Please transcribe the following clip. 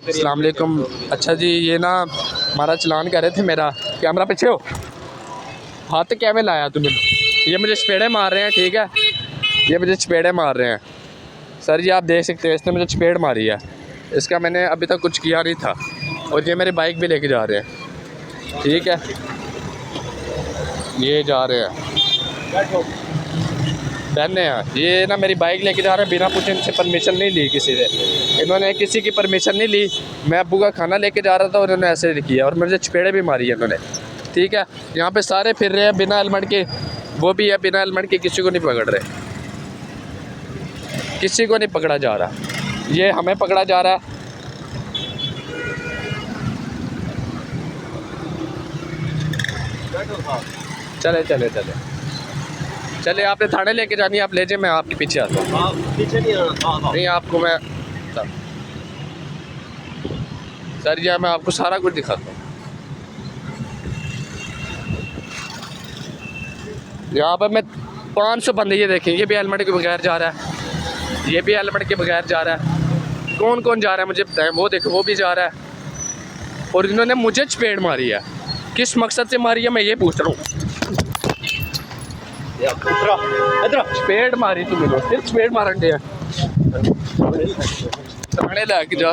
अस्सलाम वालेकुम। अच्छा जी, ये ना हमारा चलान कर रहे थे मेरा। कैमरा पीछे हो, हाथ क्या में लाया तुमने? ये मुझे चपेड़े मार रहे हैं, ठीक है, ये मुझे चपेड़े मार रहे हैं सर जी, आप देख सकते हैं इसने मुझे चपेड़ मारी है। इसका मैंने अभी तक कुछ किया नहीं था और ये मेरी बाइक भी लेके जा रहे हैं, ठीक है, ये जा रहे हैं बहने हैं, ये ना मेरी बाइक लेके जा रहे हैं बिना पूछे, इनसे परमिशन नहीं ली किसी से, इन्होंने किसी की परमिशन नहीं ली। मैं अब्बू का खाना लेके जा रहा था और उन्होंने ऐसे किया और मुझे चपेड़े भी मारी है इन्होंने, ठीक है। यहाँ पे सारे फिर रहे हैं बिना हेलमेट के, वो भी है बिना हेलमेट के, किसी को नहीं पकड़ रहे, किसी को नहीं पकड़ा जा रहा, ये हमें पकड़ा जा रहा है। चले चले चले चले, आपने थाने लेके जानी है, आप ले जाए, मैं आपके पीछे आता हूँ। पीछे नहीं, आपको मैं सर जी मैं आपको सारा कुछ दिखाता हूँ। यहाँ पर मैं 500 बंदे, ये देखें, ये भी हेलमेट के बगैर जा रहा है, ये भी हेलमेट के बगैर जा रहा है, कौन कौन जा रहा है मुझे बताएं। वो देखो, वो भी जा रहा है और इन्होंने मुझे चपेड़ मारी है। किस मकसद से मारी है मैं ये पूछ रहा हूँ। चपेड़ मारी तुम लोग, सिर्फ चपेड़ मारन दे, थाने लेके जा।